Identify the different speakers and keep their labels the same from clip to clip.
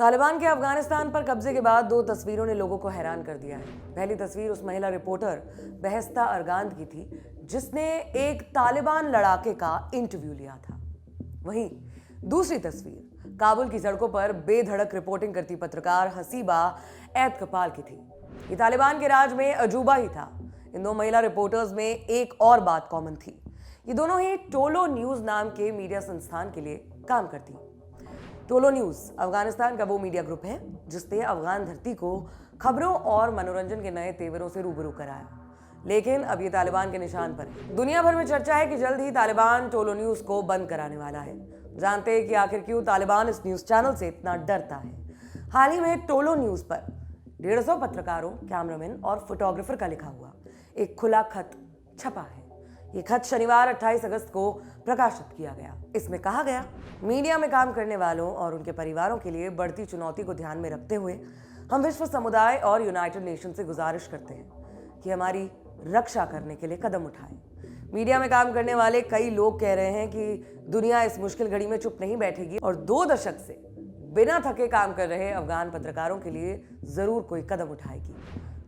Speaker 1: तालिबान के अफगानिस्तान पर कब्जे के बाद दो तस्वीरों ने लोगों को हैरान कर दिया है। पहली तस्वीर उस महिला रिपोर्टर बेहेस्ता अरगांद की थी जिसने एक तालिबान लड़ाके का इंटरव्यू लिया था। वहीं दूसरी तस्वीर काबुल की सड़कों पर बेधड़क रिपोर्टिंग करती पत्रकार हसीबा ऐतकपाल की थी। ये तालिबान के राज में अजूबा ही था। इन दो महिला रिपोर्टर्स में एक और बात कॉमन थी, ये दोनों ही टोलो न्यूज नाम के मीडिया संस्थान के लिए काम करती। टोलो न्यूज अफगानिस्तान का वो मीडिया ग्रुप है जिसने अफगान धरती को खबरों और मनोरंजन के नए तेवरों से रूबरू कराया, लेकिन अब ये तालिबान के निशान पर है। दुनिया भर में चर्चा है कि जल्द ही तालिबान टोलो न्यूज को बंद कराने वाला है। जानते हैं कि आखिर क्यों तालिबान इस न्यूज चैनल से इतना डरता है। हाल ही में टोलो न्यूज पर 150 पत्रकारों, कैमरामैन और फोटोग्राफर का लिखा हुआ एक खुला खत छपा है। ये खत शनिवार 28 अगस्त को प्रकाशित किया गया। इसमें कहा गया, मीडिया में काम करने वालों और उनके परिवारों के लिए बढ़ती चुनौती को ध्यान में रखते हुए हम विश्व समुदाय और यूनाइटेड नेशन से गुजारिश करते हैं कि हमारी रक्षा करने के लिए कदम उठाएं। मीडिया में काम करने वाले कई लोग कह रहे हैं कि दुनिया इस मुश्किल घड़ी में चुप नहीं बैठेगी और 2 दशक से बिना थके काम कर रहे अफगान पत्रकारों के लिए जरूर कोई कदम उठाएगी।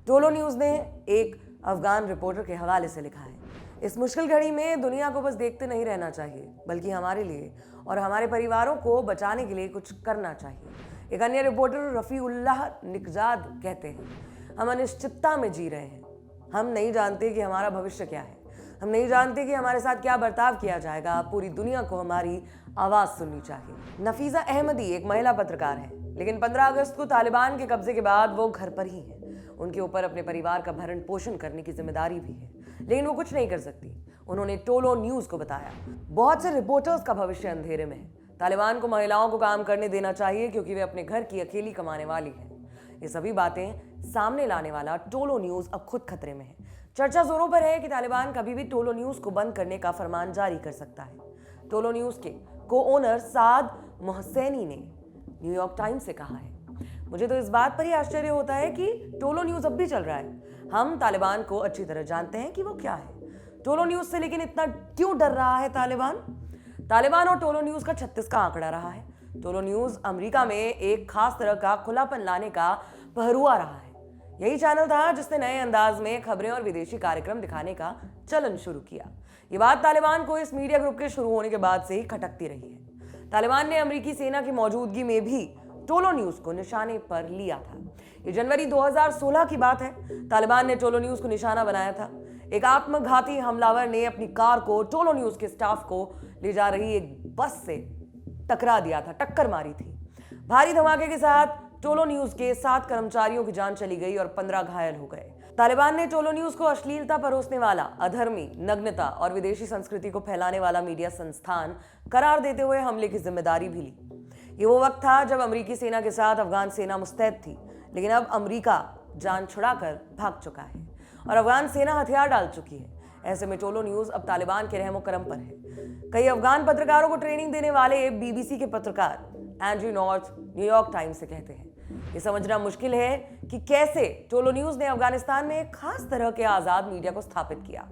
Speaker 1: टोलो न्यूज ने एक अफगान रिपोर्टर के हवाले से लिखा है, इस मुश्किल घड़ी में दुनिया को बस देखते नहीं रहना चाहिए, बल्कि हमारे लिए और हमारे परिवारों को बचाने के लिए कुछ करना चाहिए। एक अन्य रिपोर्टर रफ़ीउल्लाह निकजाद कहते हैं, हम अनिश्चितता में जी रहे हैं। हम नहीं जानते कि हमारा भविष्य क्या है। हम नहीं जानते कि हमारे साथ क्या बर्ताव किया जाएगा। पूरी दुनिया को हमारी आवाज़ सुननी चाहिए। नफीसा अहमदी एक महिला पत्रकार है, लेकिन 15 अगस्त को तालिबान के कब्जे के बाद वो घर पर ही है। उनके ऊपर अपने परिवार का भरण पोषण करने की जिम्मेदारी भी है, लेकिन वो कुछ नहीं कर सकती। उन्होंने टोलो न्यूज को बताया, बहुत से रिपोर्टर्स का भविष्य अंधेरे में है। तालिबान को महिलाओं को काम करने देना चाहिए क्योंकि वे अपने घर की अकेली कमाने वाली है। ये सभी बातें सामने लाने वाला टोलो न्यूज अब खुद खतरे में है। चर्चा जोरों पर है कि तालिबान कभी भी टोलो न्यूज को बंद करने का फरमान जारी कर सकता है। टोलो न्यूज के को ओनर साद मोहसेनी ने न्यूयॉर्क टाइम्स से कहा है, मुझे तो इस बात पर ही आश्चर्य होता है कि टोलो न्यूज अब भी चल रहा है। हम तालिबान को अच्छी तरह जानते हैं कि वो क्या है। टोलो न्यूज से लेकिन इतना क्यों डर रहा है तालिबान और टोलो न्यूज का 36 का आंकड़ा रहा है। टोलो न्यूज अमेरिका में एक खास तरह का खुलापन लाने का पहरुआ रहा है। यही चैनल था जिसने नए अंदाज में खबरें और विदेशी कार्यक्रम दिखाने का चलन शुरू किया। ये बात तालिबान को इस मीडिया ग्रुप के शुरू होने के बाद से ही खटकती रही है। तालिबान ने अमेरिकी सेना की मौजूदगी में भी टोलो न्यूज को निशाने पर लिया था। ये जनवरी 2016 की बात है। तालिबान ने टोलो न्यूज को निशाना बनाया था। एक आत्मघाती हमलावर ने अपनी कार को टोलो न्यूज के स्टाफ को ले जा रही एक बस से टकरा दिया था, टक्कर मारी थी। भारी धमाके के साथ टोलो न्यूज के 7 कर्मचारियों की जान चली गई और 15 घायल हो गए। तालिबान ने टोलो न्यूज को अश्लीलता परोसने वाला, अधर्मी, नग्नता और विदेशी संस्कृति को फैलाने वाला मीडिया संस्थान करार देते हुए हमले की जिम्मेदारी भी ली। ये वो वक्त था जब अमेरिकी सेना के साथ अफगान सेना मुस्तैद थी, लेकिन अब अमेरिका जान छुड़ाकर भाग चुका है और अफगान सेना हथियार डाल चुकी है। ऐसे में टोलो न्यूज अब तालिबान के रहमो करम पर है। कई अफगान पत्रकारों को ट्रेनिंग देने वाले बीबीसी के पत्रकार एंड्रयू नॉर्थ न्यूयॉर्क टाइम्स से कहते हैं, ये समझना मुश्किल है कि कैसे टोलो न्यूज ने अफगानिस्तान में एक खास तरह के आजाद मीडिया को स्थापित किया।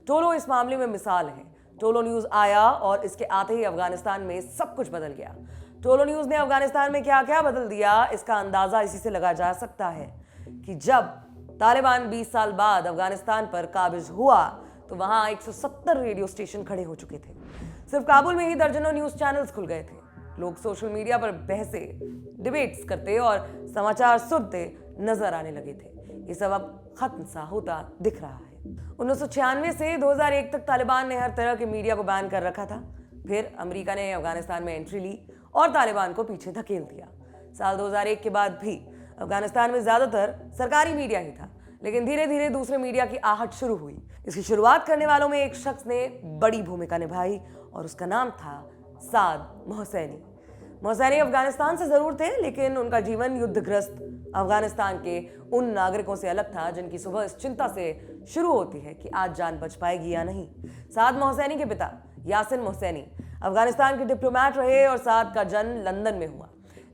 Speaker 1: टोलो इस मामले में मिसाल है। टोलो न्यूज आया और इसके आते ही अफगानिस्तान में सब कुछ बदल गया। टोलो न्यूज ने अफगानिस्तान में क्या क्या बदल दिया, इसका अंदाजा इसी से लगा जा सकता है कि जब तालिबान 20 साल बाद अफगानिस्तान पर काबिज हुआ तो वहां 170 रेडियो स्टेशन खड़े हो चुके थे। सिर्फ काबुल में ही दर्जनों न्यूज चैनल्स खुल गए थे। लोग सोशल मीडिया पर बहसें, डिबेट्स करते और समाचार सुनते नजर आने लगे थे। ये सब अब खत्म सा होता दिख रहा है। 1996 से 2001 तक तालिबान ने हर तरह के मीडिया को बैन कर रखा था। फिर अमेरिका ने अफगानिस्तान में एंट्री ली और तालिबान को पीछे धकेल दिया। साल 2001 के बाद भी अफगानिस्तान में ज्यादातर सरकारी मीडिया ही था, लेकिन धीरे धीरे दूसरे मीडिया की आहट शुरू हुई। इसकी शुरुआत करने वालों में एक शख्स ने बड़ी भूमिका निभाई और उसका नाम था साद मोहसेनी। मोहसेनी अफगानिस्तान से जरूर थे, लेकिन उनका जीवन युद्धग्रस्त अफगानिस्तान के उन नागरिकों से अलग था जिनकी सुबह इस चिंता से शुरू होती है कि आज जान बच पाएगी या नहीं। साद मोहसेनी के पिता यासिन मोहसेनी अफगानिस्तान के डिप्लोमैट रहे और साद का जन्म लंदन में हुआ।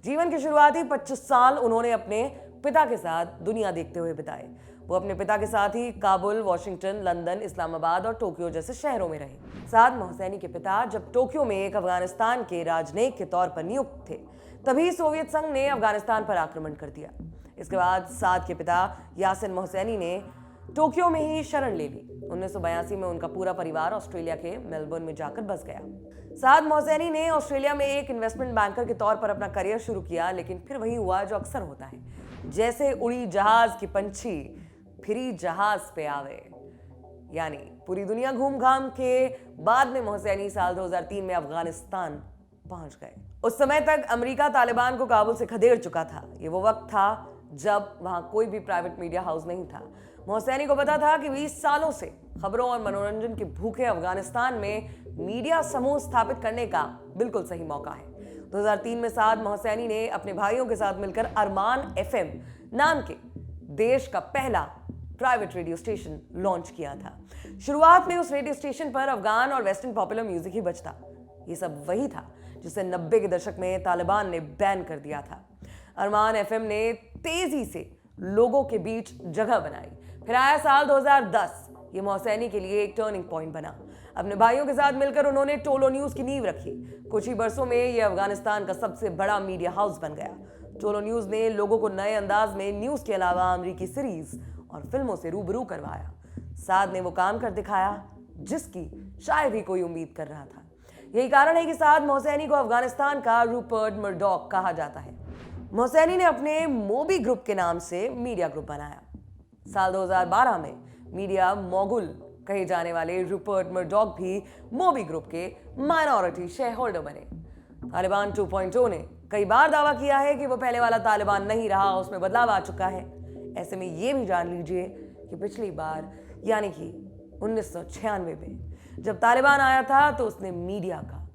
Speaker 1: जीवन के शुरुआती 25 साल उन्होंने अपने पिता के साथ दुनिया देखते हुए बिताए। वो अपने पिता के साथ ही काबुल, वॉशिंगटन, लंदन, इस्लामाबाद और टोक्यो जैसे शहरों में रहे। साद मोहसेनी के पिता जब टोक्यो में एक अफगानिस्तान के राजनयिक के तौर पर नियुक्त थे, तभी सोवियत संघ ने अफगानिस्तान पर आक्रमण कर दिया। इसके बाद साद के पिता यासिन मोहसेनी ने टोक्यो में ही शरण ले ली। 1982 में उनका पूरा परिवार ऑस्ट्रेलिया के मेलबर्न में जाकर बस गया। साद मोहसेनी ने ऑस्ट्रेलिया में एक इन्वेस्टमेंट बैंकर के तौर पर अपना करियर शुरू किया, लेकिन फिर वही हुआ जो अक्सर होता है, जैसे उड़ी जहाज की पंछी फिरी जहाज पे आवे। यानी पूरी दुनिया घूम घाम के बाद में मोहसेनी साल 2003 में अफगानिस्तान पहुंच गए। उस समय तक अमेरिका तालिबान को काबुल से खदेड़ चुका था। ये वो वक्त था जब वहां कोई भी प्राइवेट मीडिया हाउस नहीं था। मोहसेनी को पता था कि 20 सालों से खबरों और मनोरंजन के भूखे अफगानिस्तान में मीडिया समूह स्थापित करने का बिल्कुल सही मौका है। 2003 में साद मोहसेनी ने अपने भाइयों के साथ मिलकर अरमान एफएम नाम के देश का पहला प्राइवेट रेडियो स्टेशन लॉन्च किया था। शुरुआत में उस रेडियो स्टेशन पर अफगान और वेस्टर्न पॉपुलर म्यूजिक ही बजता। ये सब वही था जिसे 90 के दशक में तालिबान ने बैन कर दिया था। अरमान एफएम ने तेजी से लोगों के बीच जगह बनाई। फिर आया साल 2010। ये मोहसेनी के लिए एक टर्निंग पॉइंट बना। अपने भाइयों के साथ मिलकर उन्होंने टोलो न्यूज की नींव रखी। कुछ ही बरसों में यह अफगानिस्तान का सबसे बड़ा मीडिया हाउस बन गया। टोलो न्यूज ने लोगों को नए अंदाज में न्यूज के अलावा अमेरिकी सीरीज और फिल्मों से रूबरू करवाया। साद ने वो काम कर दिखाया जिसकी शायद ही कोई उम्मीद कर रहा था। यही कारण है कि साद मोहसेनी को अफगानिस्तान का रूपर्ट मर्डॉक कहा जाता है। मोहसेनी ने अपने मोबी ग्रुप के नाम से मीडिया ग्रुप बनाया। साल 2012 में मीडिया मोगुल कहे जाने वाले रूपर्ट मर्डॉक भी मोबी ग्रुप के माइनॉरिटी शेयर होल्डर बने। तालिबान 2.0 ने कई बार दावा किया है कि वो पहले वाला तालिबान नहीं रहा, उसमें बदलाव आ चुका है। ऐसे में ये भी जान लीजिए कि पिछली बार यानी कि 1996 में जब तालिबान आया था तो उसने मीडिया का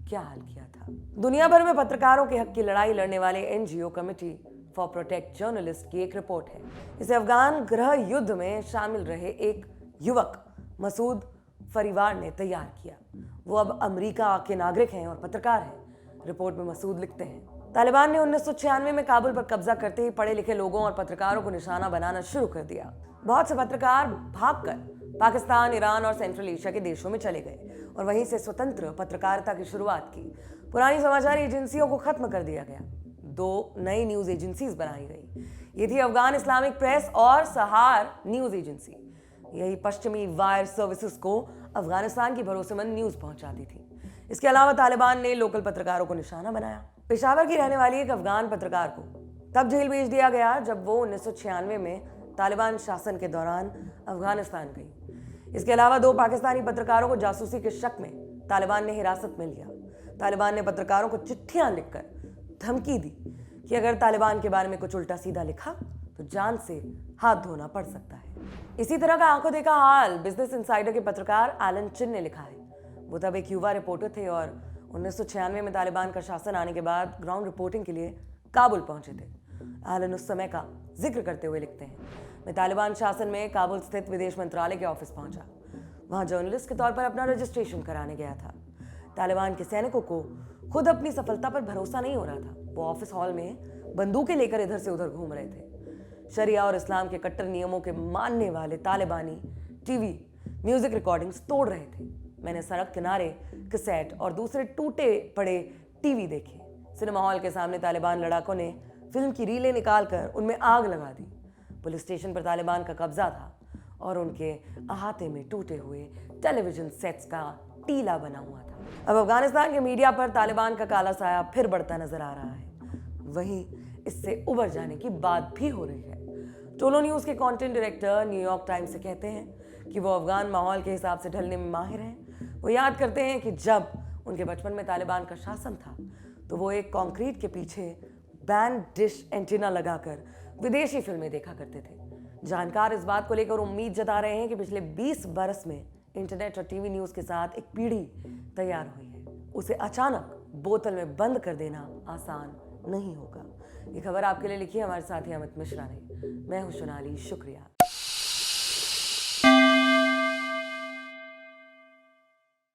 Speaker 1: क्या हाल किया था। दुनिया भर में पत्रकारों के हक की लड़ाई लड़ने वाले NGO committee for protect journalist की एक रिपोर्ट है। इसे अफगान गृह युद्ध में शामिल रहे एक युवक मसूद फरीवार ने तैयार किया। वो अब अमेरिका के नागरिक हैं और पत्रकार हैं। रिपोर्ट में मसूद लिखते हैं, तालिबान ने 1996 में काबुल पर कब्जा करते ही पढ़े लिखे लोगों और पत्रकारों को निशाना बनाना शुरू कर दिया। बहुत से पत्रकार भागकर पाकिस्तान, ईरान और सेंट्रल एशिया के देशों में चले गए और वहीं से स्वतंत्र पत्रकारिता की शुरुआत की। पुरानी समाचार एजेंसियों को खत्म कर दिया गया। 2 नई न्यूज एजेंसीज बनाई गई। ये थी अफगान इस्लामिक प्रेस और सहार न्यूज एजेंसी। यही पश्चिमी वायर सर्विसेज को अफगानिस्तान की भरोसेमंद न्यूज पहुंचाती थी। इसके अलावा तालिबान ने लोकल पत्रकारों को निशाना बनाया। पेशावर की रहने वाली एक अफगान पत्रकार को तब जेल भेज दिया गया जब वो 1996 में तालिबान शासन के दौरान अफगानिस्तान गई। इसके अलावा 2 पाकिस्तानी पत्रकारों को जासूसी के शक में तालिबान ने हिरासत में लिया। तालिबान ने पत्रकारों को चिट्ठियां लिखकर धमकी दी कि अगर तालिबान के बारे में कुछ उल्टा सीधा लिखा तो जान से हाथ धोना पड़ सकता है। इसी तरह का आंखों देखा हाल बिजनेस इनसाइडर के पत्रकार एलन चिन ने लिखा है। वो तब एक युवा रिपोर्टर थे और 1996 में तालिबान का शासन आने के बाद ग्राउंड रिपोर्टिंग के लिए काबुल पहुंचे थे। एलन उस समय का जिक्र करते हुए लिखते हैं, मैं तालिबान शासन में काबुल स्थित विदेश मंत्रालय के ऑफिस पहुंचा। वहां जर्नलिस्ट के तौर पर अपना रजिस्ट्रेशन कराने गया था। तालिबान के सैनिकों को खुद अपनी सफलता पर भरोसा नहीं हो रहा था। वो ऑफिस हॉल में बंदूकें लेकर इधर से उधर घूम रहे थे। शरिया और इस्लाम के कट्टर नियमों के मानने वाले तालिबानी टीवी म्यूजिक रिकॉर्डिंग्स तोड़ रहे थे। मैंने सड़क किनारे कैसेट और दूसरे टूटे पड़े टीवी देखे। सिनेमा हॉल के सामने तालिबान लड़ाकों ने फिल्म की रीलें निकालकर उनमें आग लगा दी। पुलिस स्टेशन पर तालिबान का कब्जा था और उनके अहाते में टूटे हुए टेलीविजन सेट्स का टीला बना हुआ था। अब अफगानिस्तान के मीडिया पर तालिबान का काला साया फिर बढ़ता नजर आ रहा है। वहीं इससे उबर जाने की बात भी हो रही है। टोलो न्यूज़ के कंटेंट डायरेक्टर न्यूयॉर्क टाइम्स से कहते हैं कि वो अफगान माहौल के हिसाब से ढलने में माहिर हैं। वो याद करते हैं कि जब उनके बचपन में तालिबान का शासन था तो वो एक कंक्रीट के पीछे बैंड डिश एंटीना लगाकर विदेशी फिल्में देखा करते थे। जानकार इस बात को लेकर उम्मीद जता रहे हैं कि पिछले 20 बरस में इंटरनेट और टीवी न्यूज़ के साथ एक पीढ़ी तैयार हुई है। उसे अचानक बोतल में बंद कर देना आसान नहीं होगा। ये खबर आपके लिए लिखी है हमारे साथी अमित मिश्रा ने। मैं हूं सोनाली, शुक्रिया।